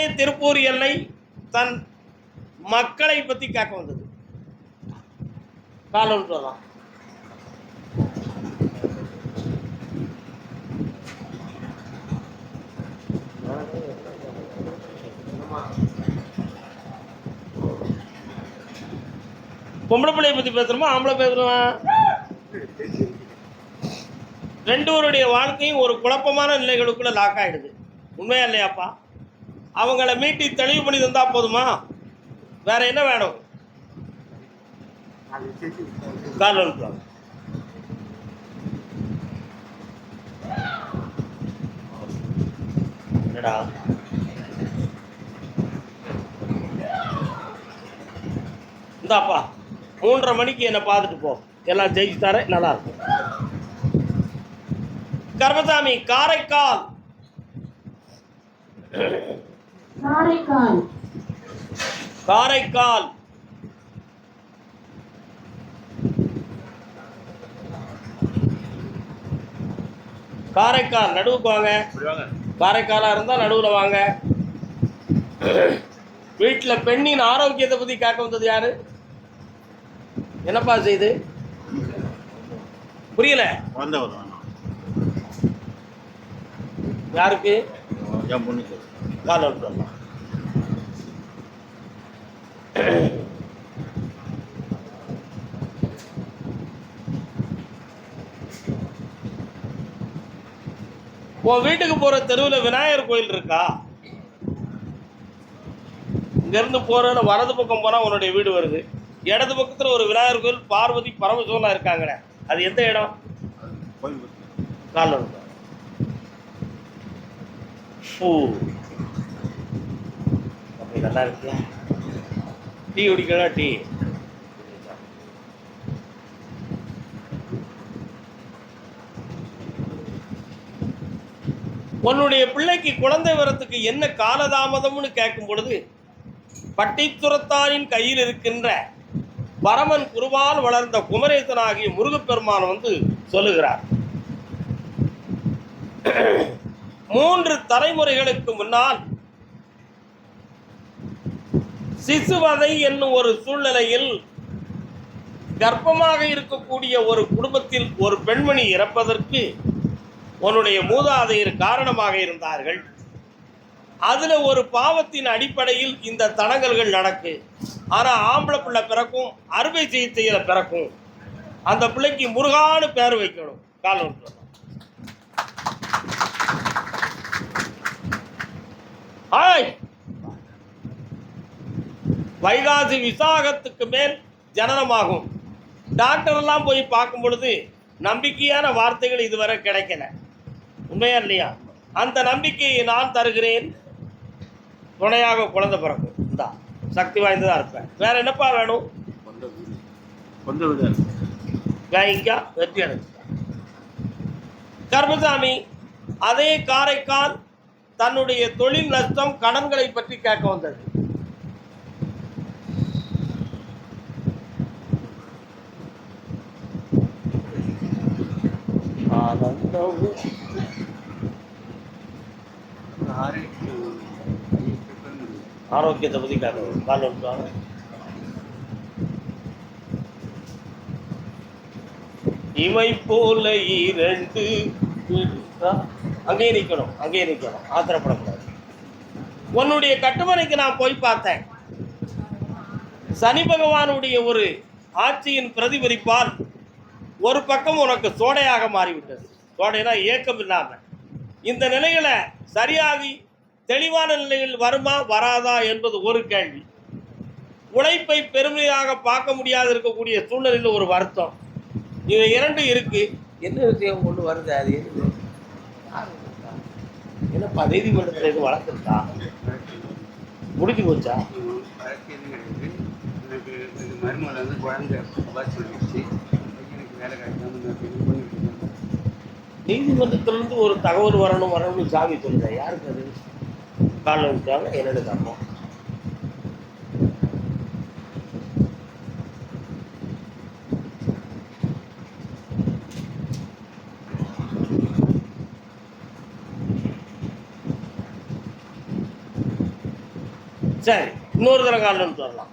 அதே திருப்பூர் எல்லை தன் மக்களை பற்றி கேட்க வந்தது. காலம்ன்றதான் பொம்பளை பிள்ளைய பற்றி பேசுகிறோமா ஆம்பளை பேசுகிறோம்? ரெண்டு பேருடைய வாழ்க்கையும் ஒரு குழப்பமான நிலைகளுக்குள்ள லாக் ஆகிடுது. உண்மையா இல்லையாப்பா? அவங்கள மீட்டி தெளிவு பண்ணி தந்தா போதுமா? வேற என்ன வேணும்? என்னடா இந்தாப்பா 3:30 மணிக்கு என்னை பார்த்துட்டு போ, எல்லாம் ஜெயிச்சு தரேன், நல்லா இருக்கும். கர்மசாமி காரைக்கால் காரைக்கால் காரைக்கால் நடுவுக்கு வாங்க. காரைக்காலா இருந்தா நடுவில் வாங்க. வீட்டில் பெண்ணின் ஆரோக்கியத்தை பத்தி கேட்க வந்தது யாரு? என்னப்பா செய்து புரியல? யாருக்கு? உன் வீட்டுக்கு போற தெருவில் விநாயகர் கோயில் இருக்கா? இங்க இருந்து போற வலது பக்கம் போனா உன்னுடைய வீடு வருது. இடது பக்கத்துல ஒரு விநாயகர் கோயில் பார்வதி பரமசிவனா இருக்காங்க. அது எந்த இடம்? காலம் அப்படி நல்லா இருக்கு. டீ குடிக்கலாம். டீ உன்னுடைய பிள்ளைக்கு குழந்தை வரத்துக்கு என்ன காலதாமதம்னு கேட்கும் பொழுது பட்டித்துரத்தானின் கையில் இருக்கின்ற பரமன் குருவால் வளர்ந்த குமரேசனாகிய முருகப்பெருமான் வந்து சொல்லுகிறார். 3 தலைமுறைகளுக்கு முன்னால் சிசுவதை என்னும் ஒரு சூழ்நிலையில் கர்ப்பமாக இருக்கக்கூடிய ஒரு குடும்பத்தில் ஒரு பெண்மணி இறப்பதற்கு உன்னுடைய மூதாதையர் காரணமாக இருந்தார்கள். அதுல ஒரு பாவத்தின் அடிப்படையில் இந்த தடங்கல்கள் நடக்கு. ஆனா ஆம்பளை பிள்ளை பிறக்கும், அறுவை சிகிச்சையில பிறக்கும். அந்த பிள்ளைக்கு முருகான்னு பேர் வைக்கணும். காலம் வைகாசி விசாகத்துக்கு மேல் ஜனனமாகும். டாக்டர் எல்லாம் போய் பார்க்கும் பொழுது நம்பிக்கையான வார்த்தைகள் இதுவரை கிடைக்கல. உண்மையா இல்லையா? அந்த நம்பிக்கையை நான் தருகிறேன். துணையாக குழந்தை பிறக்கும். இந்தா சக்தி வாய்ந்ததா இருப்பேன். வேற என்னப்பா வேணும்? வெற்றி அடைஞ்சிட்டா. கர்மசாமி அதே காரைக்கால் தன்னுடைய தொழில் நஷ்டம் கடன்களை பற்றி கேட்க வந்தது. ஆரோக்கியத்தை பத்தி கேட்க இவை போல 2 அங்கே நிற்கணும், ஆத்திரப்படக்கூடாது. உன்னுடைய கட்டுமனைக்கு நான் போய் பார்த்தேன். சனி பகவானுடைய ஒரு ஆட்சியின் பிரதிபலிப்பால் ஒரு பக்கம் உனக்கு சோடையாக மாறிவிட்டது. சோடைனா ஏக்கம் இல்லாமல். இந்த நிலையில சரியாகி தெளிவான நிலையில் வருமா வராதா என்பது ஒரு கேள்வி. உழைப்பை பெருமையாக பார்க்க முடியாது இருக்கக்கூடிய சூழ்நிலையில் ஒரு வருத்தம். இவை 2 இருக்கு. என்ன விஷயம் கொண்டு வருது? அது என்னப்பா நீதிமன்றத்தில் எதுவும் வளர்த்துருக்கா? முடிஞ்சு போச்சா? நீதிமன்றத்திலிருந்து ஒரு தகவல் வரணும்னு சாமி சொல்லுதா? யாருக்கு அது? காலம் என்னோட தர்மம். சரி, இன்னொரு தடவை காலில் ஒன்று வரலாம்.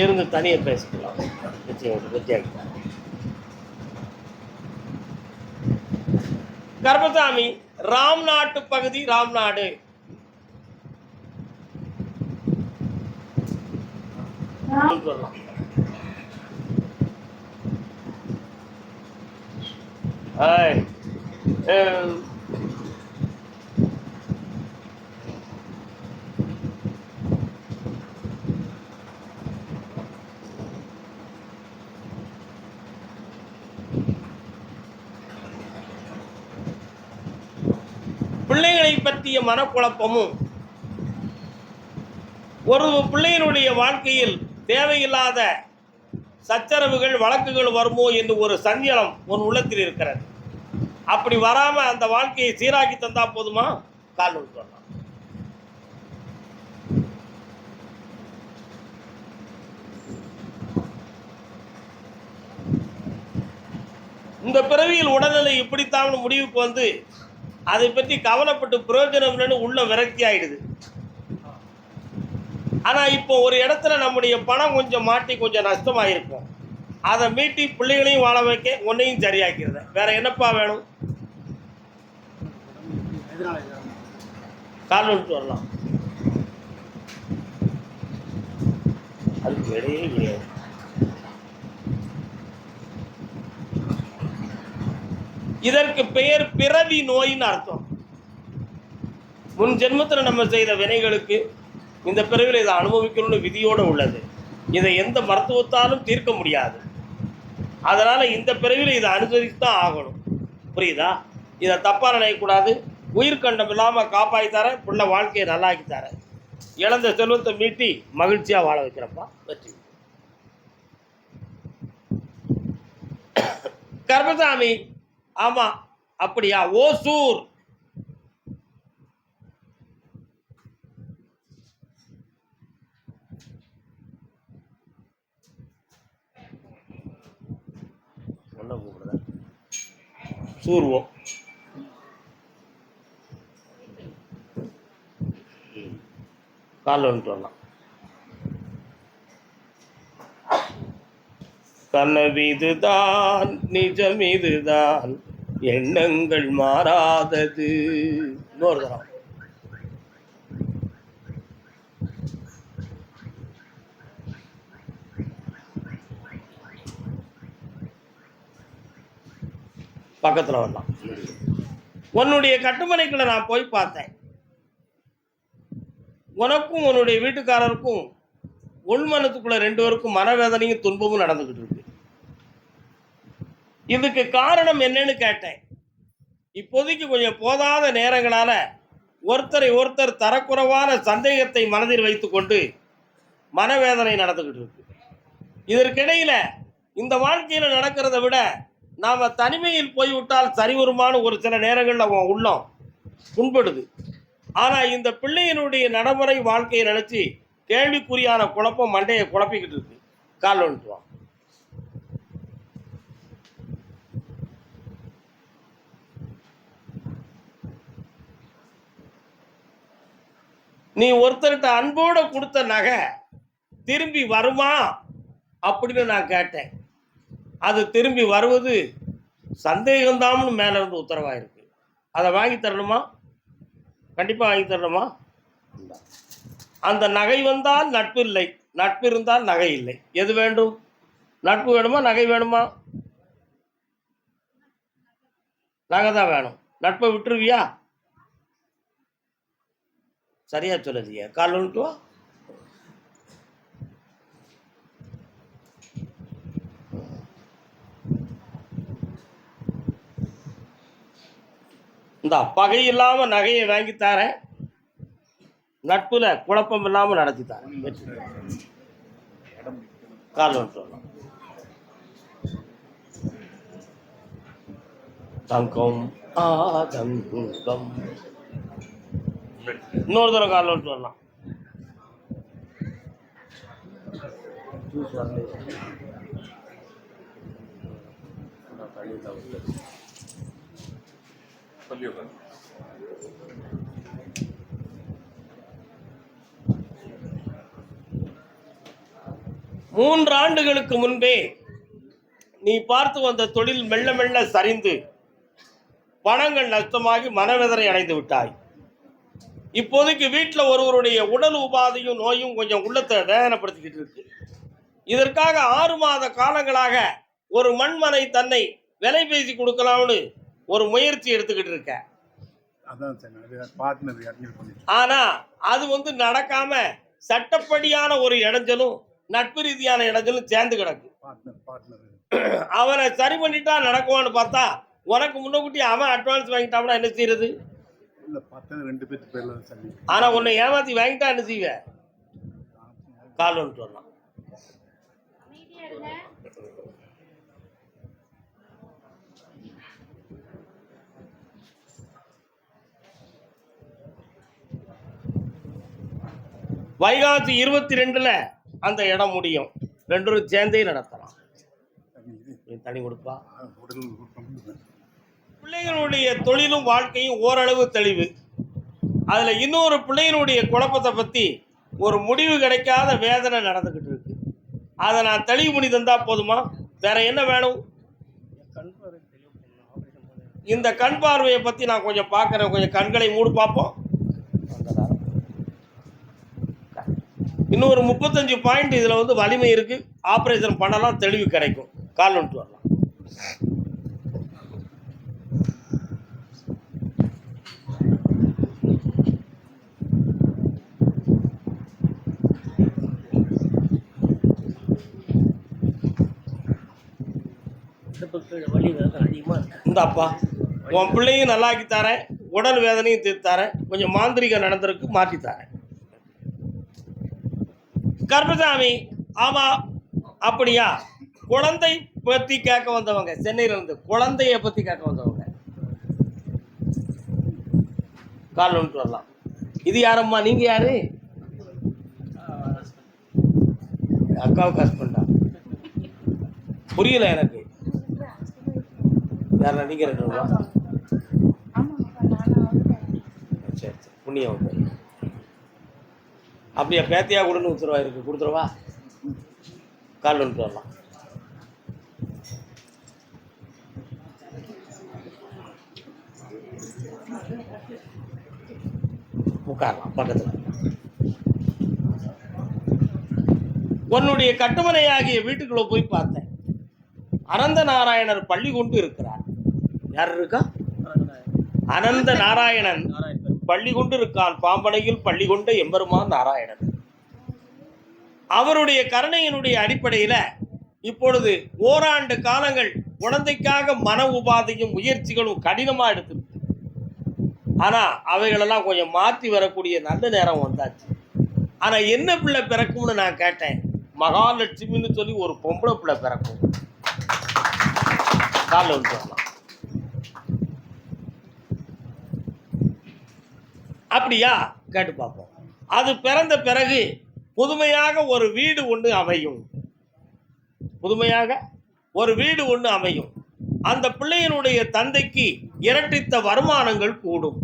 இருந்து தனியாக பேசிக்கலாம். கர்மசாமி, ராம்நாட்டு பகுதி, ராம்நாடு. பிள்ளைகளை பற்றிய மனக்குழப்பமும், ஒரு பிள்ளையினுடைய வாழ்க்கையில் தேவையில்லாத சச்சரவுகள் வழக்குகள் வருமோ என்று ஒரு சஞ்சலம் உன் உள்ளத்தில் இருக்கிறது. அப்படி வராம அந்த வாழ்க்கையை சீராக்கி தந்தா போதுமா? கால் சொல்லலாம். இந்த பிறவியில் உடல்நிலை இப்படித்தான் முடிவுக்கு வந்து அதை பற்றி கவலைப்பட்டு பிரயோஜனம் இல்லைன்னு உள்ள விரக்தி ஆயிடுது. ஆனா இப்போ ஒரு இடத்துல நம்முடைய பணம் கொஞ்சம் மாட்டி கொஞ்சம் நஷ்டமாயிருக்கும். அதை மீட்டி பிள்ளைகளையும் வாழ வைக்க ஒன்னையும் சரியாக்கிறது. வேற என்னப்பா வேணும்? கால் விட்டு வரலாம். அதுக்கு இடையே கிடையாது. இதற்கு பெயர் பிறவி நோயின்னு அர்த்தம். முன் ஜென்மத்தில் நம்ம செய்த வினைகளுக்கு இந்த பிறவியில் இதை அனுபவிக்கணும்னு விதியோடு உள்ளது. இதை எந்த மருத்துவத்தாலும் தீர்க்க முடியாது. அதனால இந்த பிறவியில் இதை அனுசரித்து தான் ஆகணும். புரியுதா? இதை தப்பா நினைக்கக்கூடாது. உயிர்கண்டம் இல்லாமல் காப்பாற்றி தரேன், பிள்ளை வாழ்க்கையை நல்லாக்கி தரேன், இழந்த செல்வத்தை மீட்டி மகிழ்ச்சியா வாழ வைக்கிறப்பா. வெற்றி. கர்மசாமி, ஆமா அப்படியா? ஓசூர். சூர்வோ. கால் வந்துட்டு வரலாம். கனவிதுதான் நிஜமிதுதான், எண்ணங்கள் மாறாதது. இன்னொரு தரம். பக்கத்தில் வரலாம். உன்னுடைய கட்டுமனைக்குள்ள நான் போய் பார்த்தேன். உனக்கும் உன்னுடைய வீட்டுக்காரருக்கும் உள்மனத்துக்குள்ள ரெண்டு பேருக்கும் மனவேதனையும் துன்பமும் நடந்துகிட்டு இருக்கு. இதுக்கு காரணம் என்னன்னு கேட்டேன். இப்போதைக்கு கொஞ்சம் போதாத நேரங்களால ஒருத்தரை ஒருத்தர் தரக்குறைவான சந்தேகத்தை மனதில் வைத்து கொண்டு மனவேதனை நடந்துகிட்டு இருக்கு. இதற்கிடையில இந்த வாழ்க்கையில நடக்கிறத விட நாம தனிமையில் போய்விட்டால் சரிவருமான ஒரு சில நேரங்களில் அவன் உள்ளம் புண்படுது. ஆனா இந்த பிள்ளையினுடைய நடைமுறை வாழ்க்கையை நினைச்சு கேள்விக்குறியான குழப்பம் மண்டையை குழப்பிக்கிட்டு இருக்கு. கால் வந்துட்டுவான். நீ ஒருத்தர்கிட்ட அன்போட கொடுத்த நகை திரும்பி வருமா அப்படின்னு நான் கேட்டேன். அது திரும்பி வருவது சந்தேகம்தான்னு மேல இருந்து உத்தரவாயிருக்கு. அதை வாங்கி தரணுமா? கண்டிப்பா வாங்கி தரணுமா? அந்த நகை வந்தால் நட்பு இல்லை, நட்பு இருந்தால் நகை இல்லை. எது வேண்டும்? நட்பு வேணுமா நகை வேணுமா? நகை தான் வேணும். நட்பை விட்டுருவியா? சரியா சொல்லுதிய. கால் வந்துட்டு வா. இந்த பகை இல்லாம நகையை வாங்கி தரேன், நட்புல குழப்பம் இல்லாம நடத்தி தரேன். கால் வந்துட்டு வரலாம். தங்கம் தங்கம். இன்னொரு தடவை கால் வந்துட்டு வரலாம். மூன்று ஆண்டுகளுக்கு முன்பே நீ பார்த்து வந்த தொழில் மெல்ல மெல்ல சரிந்து பணங்கள் நஷ்டமாகி மனவேதனை அடைந்து விட்டாய். இப்போதைக்கு வீட்டில் ஒருவருடைய உடல் உபாதையும் நோயும் கொஞ்சம் உள்ளத்தை வேதனைப்படுத்திக்கிட்டு இருக்கு. இதற்காக 6 மாத காலங்களாக ஒரு மண்மனை தன்னை விலை பேசி கொடுக்கலாம்னு ஒரு முயற்சி எடுத்துக்கிட்டு இருக்க. ஆனா அது நடக்காம சட்டப்படியான ஒரு இடைஞ்சலும் நட்பு ரீதியான இடைஞ்சலும் சேர்ந்து கிடக்கு. அவனை சரி பண்ணிட்டா நடக்குவான்னு பார்த்தா உனக்கு முன்னக்கூட்டி அவன் அட்வான்ஸ் வாங்கிட்டான்னா என்ன செய்யறது? ஆனா உன்னை ஏமாத்தி வாங்கிட்டா என்ன செய்வ? கால் ஒன்று வரலாம். வைகாசி 22 அந்த இடம் முடியும். 2 சேர்ந்தே நடத்தலாம். தனி கொடுப்பா. பிள்ளைகளுடைய தொழிலும் வாழ்க்கையும் ஓரளவு தெளிவு. அதுல இன்னொரு பிள்ளைகளுடைய குழப்பத்தை பத்தி ஒரு முடிவு கிடைக்காத வேதனை நடந்துகிட்டு இருக்கு. அதை நான் தெளிவு பண்ணி தந்தா போதுமா? வேற என்ன வேணும்? இந்த கண் பார்வையை பத்தி நான் கொஞ்சம் பார்க்கறேன். கொஞ்சம் கண்களை மூடு பார்ப்போம். இன்னொரு 35 பாயிண்ட் இதுல வலிமை இருக்கு. ஆபரேஷன் பண்ணலாம், தெளிவு கிடைக்கும். கால் ஒன்று வரலாம். இந்தாப்பா, உன் பிள்ளையும் நல்லாக்கி தரேன், உடல் வேதனையும் தீர்த்து தரேன், கொஞ்சம் மாந்திரிகம் நடந்திருக்கு, மாற்றி தரேன். கர்மசாமி, ஆமா அப்படியா? குழந்தை பத்தி கேட்க வந்தவங்க சென்னையில இருந்து, குழந்தைய பத்தி கேட்க வந்தவங்க கால் ஒன்று வரலாம். இது யாரம்மா? நீங்க யாரு? அக்காவுக்கு ஹஸ்பண்டா? புரியல எனக்கு. யாரா நீங்க? 2 ரூபா. சரி சரி, புண்ணியம். அப்படியா? பேத்தியா கொடுன்னு உத்தரவா இருக்கு, கொடுத்துருவா. கால் ஒன்று வரலாம். உட்காரலாம் பக்கத்தில். உன்னுடைய கட்டுமனையாகிய வீட்டுக்குள்ள போய் பார்த்தேன். அனந்த நாராயணர் பள்ளி கொண்டு இருக்கிறார். யார் இருக்கா? அனந்த நாராயணன் பள்ளி கொண்டு இருக்கான். பாம்பனையில் பள்ளி கொண்ட எம்பெருமான் நாராயணன். அவருடைய கருணையினுடைய அடிப்படையில இப்பொழுது ஓராண்டு காலங்கள் குழந்தைக்காக மன உபாதையும் முயற்சிகளும் கடினமா எடுத்து, ஆனா அவைகளெல்லாம் கொஞ்சம் மாற்றி வரக்கூடிய நல்ல நேரம் வந்தாச்சு. ஆனா என்ன பிள்ளை பிறக்கும்னு நான் கேட்டேன். மகாலட்சுமின்னு சொல்லி ஒரு பொம்பளை பிள்ளை பிறக்கும். கால சொல்லலாம். அப்படியா? கேட்டு பார்ப்போம். அது பிறந்த பிறகு புதுமையாக ஒரு வீடு ஒன்று அமையும். புதுமையாக ஒரு வீடு ஒன்று அமையும். அந்த பிள்ளையினுடைய தந்தைக்கு இரட்டித்த வருமானங்கள் கூடும்.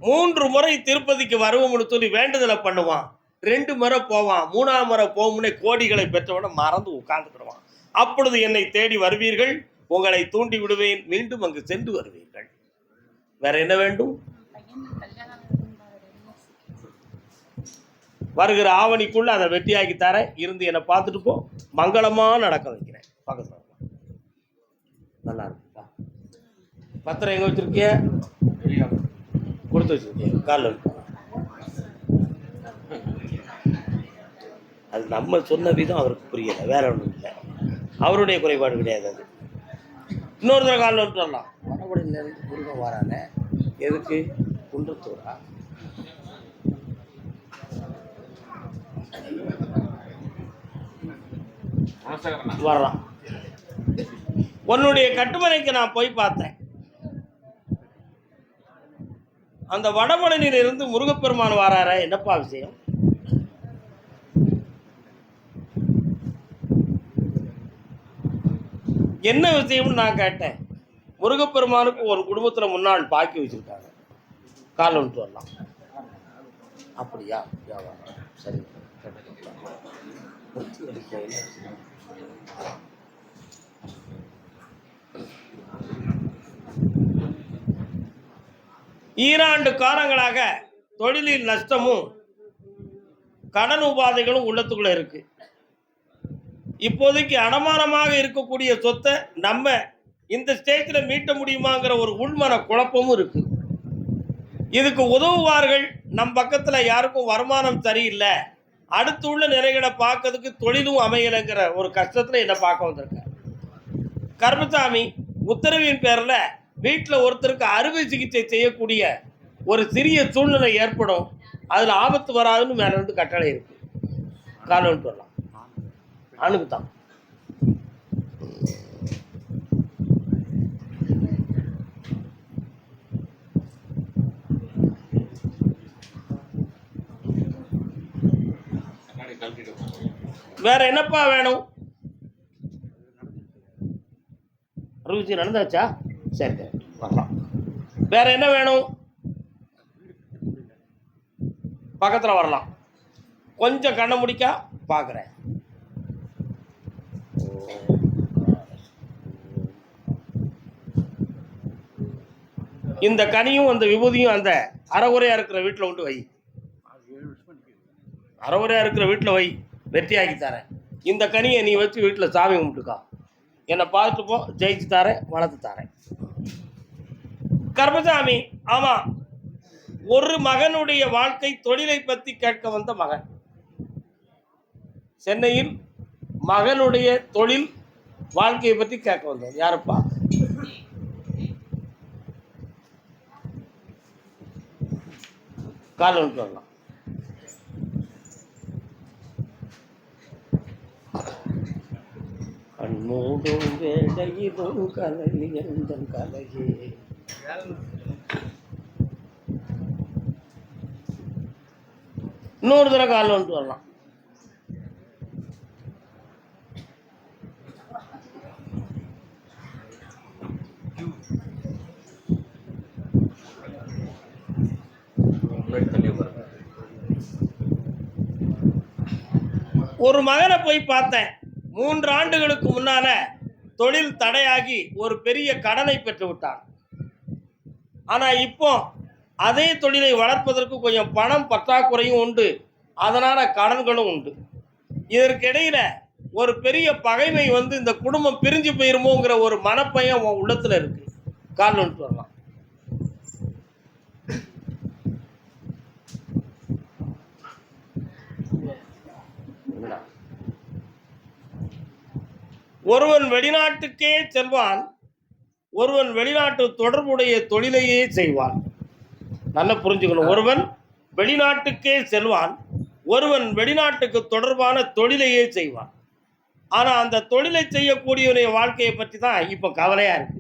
3 முறை திருப்பதிக்கு வருவோம்னு சொல்லி வேண்டுதலை பண்ணுவான். 2 முறை போவான். 3ஆம் முறை போகும்னே கோடிகளை பெற்றவன மறந்து உட்கார்ந்துக்கிடுவான். அப்பொழுது என்னை தேடி வருவீர்கள், உங்களை தூண்டி விடுவேன், மீண்டும் அங்கு சென்று வருவீர்கள். வேற என்ன வேண்டும்? வருகிற ஆவணிக்குள்ள அதை வெட்டியாக்கி தரேன். இருந்து என்னை பார்த்துட்டு போ. மங்களமா நடக்க வைக்கிறேன். பக்கத்துல நல்லா இருக்குப்பா. பத்திரம் எங்க வச்சிருக்கிய? கொடுத்து வச்சிருக்கிய? காலில் அது நம்ம சொன்ன விதம் அவருக்கு புரியலை, வேற ஒன்றும் இல்லை. அவருடைய குறைபாடு கிடையாது. அது இன்னொரு தடவை காலில் விட்டு வரலாம். வடபடியிலேருந்து முருகன் வரானே, எதுக்கு? குன்றத்தூரா? வரலாம். உன்னுடைய கட்டுமனைக்கு நான் போய் பார்த்தேன். அந்த வடபழனியில் இருந்து முருகப்பெருமான் வரார. என்னப்பா விஷயம்? என்ன விஷயம்னு நான் கேட்டேன். முருகப்பெருமானுக்கு ஒரு குடும்பத்தில் முன்னாள் பாக்கி வச்சுருக்காங்க, கால் வந்துட்டு வரலாம். அப்படியா? சரி. ஈராண்டு காலங்களாக தொழிலில் நஷ்டமும் கடன் உபாதைகளும் உள்ளத்துக்குள்ள இருக்கு. இப்போதைக்கு அடமானமாக இருக்கக்கூடிய சொத்தை நம்ம இந்த ஸ்டேஜில் மீட்ட முடியுமாங்கிற ஒரு உள்மன குழப்பமும் இருக்கு. இதுக்கு உதவுவார்கள். நம் பக்கத்தில் யாருக்கும் வருமானம் சரியில்லை, அடுத்து உள்ள நிலைகளை பார்க்கறதுக்கு தொழிலும் அமையலைங்கிற ஒரு கஷ்டத்தில் என்னை பார்க்க வந்திருக்கேன். கருப்பசாமி உத்தரவின் பேரில் வீட்டில் ஒருத்தருக்கு அறுவை சிகிச்சை செய்யக்கூடிய ஒரு சிறிய சூழ்நிலை ஏற்படும், அதில் ஆபத்து வராதுன்னு மேலே இருந்து கட்டளை இருக்கு. காலம் வரலாம் ஆணுக்கு தான். வேற என்னப்பா வேணும்? அறுவை நடந்தாச்சா? சரி, வரலாம். வேற என்ன வேணும்? பக்கத்தில் வரலாம். கொஞ்சம் கண்ணை முடிக்கா பார்க்குறேன். இந்த கனியும் அந்த விபூதியும் அந்த அறகுறையாக இருக்கிற வீட்டில் கொண்டு வை. அறகுறையாக இருக்கிற வீட்டில் வை, வெற்றியாக்கி தரேன். இந்த கனியை நீ வச்சு வீட்டில் சாமி கும்பிட்டுக்கா. என்னை பார்த்துட்டு போ, ஜெயிச்சு தரேன், வளர்த்து தரேன். கருப்பசாமி, ஆமாம், ஒரு மகனுடைய வாழ்க்கை தொழிலை பற்றி கேட்க வந்த மகன். சென்னையில் மகனுடைய தொழில் வாழ்க்கையை பற்றி கேட்க வந்தோம். யாருப்பா? கால் ஒன்று வரலாம். கண்ணோடும் வேடையிலும் கலகி எந்தன் கலகி. இன்னொரு தடவை கால் வந்துட்டு வரலாம். ஒரு மகனை போய் பார்த்தேன். 3 ஆண்டுகளுக்கு முன்னால தொழில் தடையாகி ஒரு பெரிய கடனை பெற்று விட்டான். ஆனா இப்போ அதே தொழிலை வளர்ப்பதற்கு கொஞ்சம் பணம் பற்றாக்குறையும் உண்டு, அதனால கடன்களும் உண்டு. இதற்கிடையில ஒரு பெரிய பகைமை வந்து இந்த குடும்பம் பிரிஞ்சு போயிருமோங்கிற ஒரு மனப்பயம் உள்ளத்துல இருக்கு. கால் வந்துட்டு வரலாம். ஒருவன் வெளிநாட்டுக்கே செல்வான், ஒருவன் வெளிநாட்டு தொடர்புடைய தொழிலையே செய்வான். நல்லா புரிஞ்சுக்கணும். ஒருவன் வெளிநாட்டுக்கே செல்வான், ஒருவன் வெளிநாட்டுக்கு தொடர்பான தொழிலையே செய்வான். ஆனா அந்த தொழிலை செய்யக்கூடியவனுடைய வாழ்க்கையை பற்றி தான் இப்ப கவலையா இருக்கு.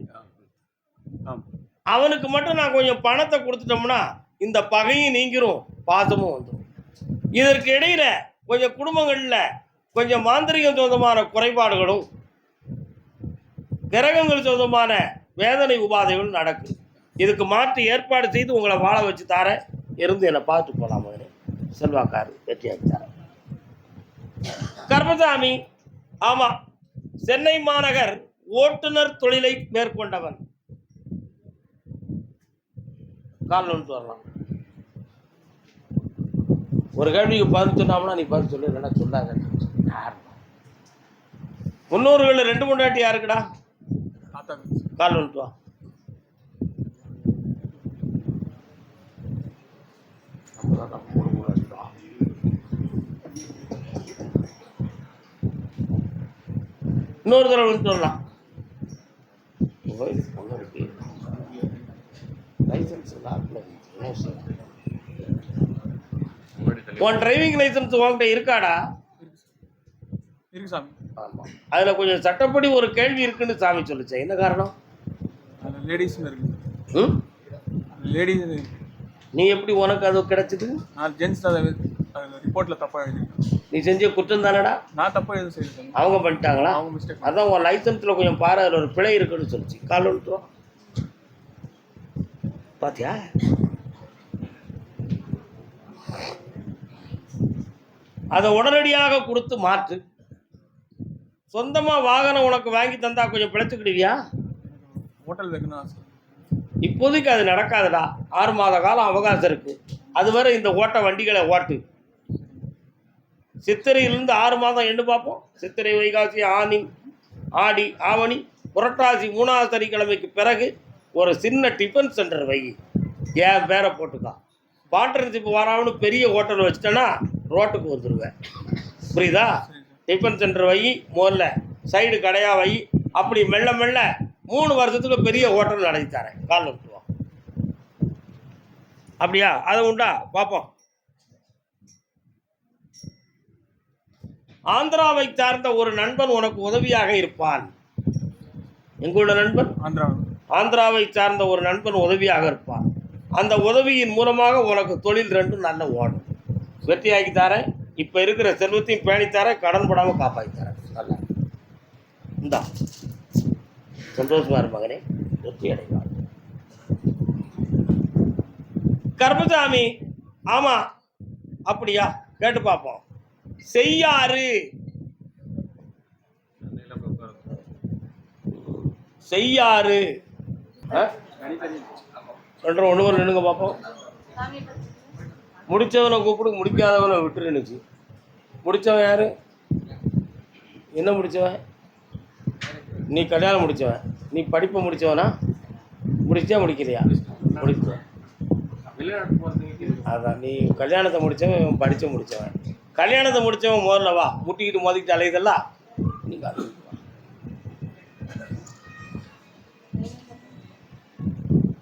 அவனுக்கு மட்டும் நான் கொஞ்சம் பணத்தை கொடுத்துட்டோம்னா இந்த பகையும் நீங்கிரும், பாசமும் வந்துடும். இதற்கு இடையில கொஞ்சம் குடும்பங்கள்ல கொஞ்சம் மாந்திரிகம் சொந்தமான குறைபாடுகளும் கிரகங்கள் சொந்தமான வேதனை உபாதைகள் நடக்குது. இதுக்கு மாற்றி ஏற்பாடு செய்து உங்களை வாழ வச்சு தார இருந்து என்னை பார்த்து போலாம். செல்வாக்காரு வெற்றியாக்கி தர. கருப்பசாமி, ஆமா, சென்னை மாநகர் ஓட்டுநர் தொழிலை மேற்கொண்டவன். கால் ஒன்று வரலாம். ஒரு கேள்விக்கு பதில் சொன்னோம்னா நீ பதில் சொல்லு, இல்லைன்னா சொல்லாத. முன்னோர்கள் 2 3 யாருக்குடா? கால் ஒன்று வா. இன்னொரு தடவை வந்து சொல்லலாம். உன் டிரைவிங் லைசன்ஸ் உங்ககிட்ட இருக்காடா? இருக்கு சாமி. ஆமா, அதுல கொஞ்சம் சட்டப்படி ஒரு கேள்வி இருக்குன்னு சாமி சொல்லுச்சு. என்ன காரணம்? லேடிஸ் இருக்கு. லேடிஸ். நீ எப்படி உனக்கு அது கிடைச்சது? நான் ஜென்ஸ் தான். அதில் ரிப்போர்ட்டில் தப்பாக எழுதிருக்கேன். நீ செஞ்ச குற்றம் தானடா? நான் தப்பாக எதுவும் செய்யல சாமி. அவங்க பண்ணிட்டாங்களா? அவங்க மிஸ்டேக். அதான் உன் லைசன்ஸில் கொஞ்சம் பாரு, அதில் ஒரு பிழை இருக்குன்னு சொல்லிச்சு. கால் விட்டுரும் பாத்தியா? அதை உடனடியாக கொடுத்து மாற்று. சொந்தமாக வாகனம் உனக்கு வாங்கி தந்தா கொஞ்சம் பிழைச்சுக்கிடுவியா? ஹோட்டல் வைக்கணும் ஆசை. இப்போதைக்கு அது நடக்காதுடா. 6 மாத காலம் அவகாசம் இருக்கு. அதுவரை இந்த ஓட்ட வண்டிகளை ஓட்டு. சித்திரையிலிருந்து 6 மாதம் எண்ணு பார்ப்போம். சித்திரை, வைகாசி, ஆடி, ஆவணி, புரட்டாசி 3ஆவது சனிக்கிழமைக்கு பிறகு ஒரு சின்ன டிஃபன் சென்டர் வை. ஏன் பேரை போட்டுக்கா. பார்ட்னர்ஷிப் வராமனு பெரிய ஹோட்டல் வச்சுட்டேன்னா ரோட்டுக்கு வந்துடுவேன். புரியுதா? டிஃபன் சென்டர் வை, முதல்ல சைடு கடையாக வை. அப்படி மெல்ல மெல்ல 3 வருஷத்துக்கு பெரிய ஹோட்டல் நடத்தி தரேன். கால் விட்டுருவோம். அப்படியா? அதை உண்டா பார்ப்போம். ஆந்திராவை சார்ந்த ஒரு நண்பன் உனக்கு உதவியாக இருப்பான். எங்களுடைய நண்பன் ஆந்திராவை சார்ந்த ஒரு நண்பன் உதவியாக இருப்பான். அந்த உதவியின் மூலமாக உனக்கு தொழில் 2 நல்ல ஓடும். வெற்றியாக்கி தரேன். இப்போ இருக்கிற செல்வத்தையும் பேணித்தரேன். கடன் போடாமல் காப்பாற்றி தரேன். நல்லா இந்தா, சந்தோஷமா இரு மகனே, வெற்றி அடைவார். கர்மசாமி, ஆமா அப்படியா? கேட்டு பார்ப்போம். செய்யாறு செய்யாறு 2 1 நின்னுங்க பார்ப்போம். முடிச்சவனை கூப்பிடு, முடிக்காதவனை விட்டுருந்துச்சு. முடிச்சவன் யாரு? என்ன முடிச்சவன்? நீ கல்யாணம் முடிச்சவன். நீ படிப்பை முடிச்சவனா? முடிச்சா முடிக்கலையா? முடிச்சவன். அதான் நீ கல்யாணத்தை முடிச்சவன், இவன் படிச்ச முடிச்சவன். கல்யாணத்தை முடிச்சவன் முதல்ல வா. முட்டிக்கிட்டு மோதிக்கிட்டு அலையுதல்ல, நீங்க அது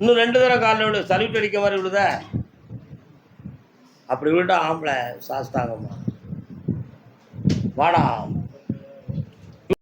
இன்னும் 2 தடவை காலில் விடு. சல்யூட் அடிக்க மாதிரி விடுத. அப்படி விட்டா ஆம்பளை சாஸ்தாங்கம்மா. வாடா.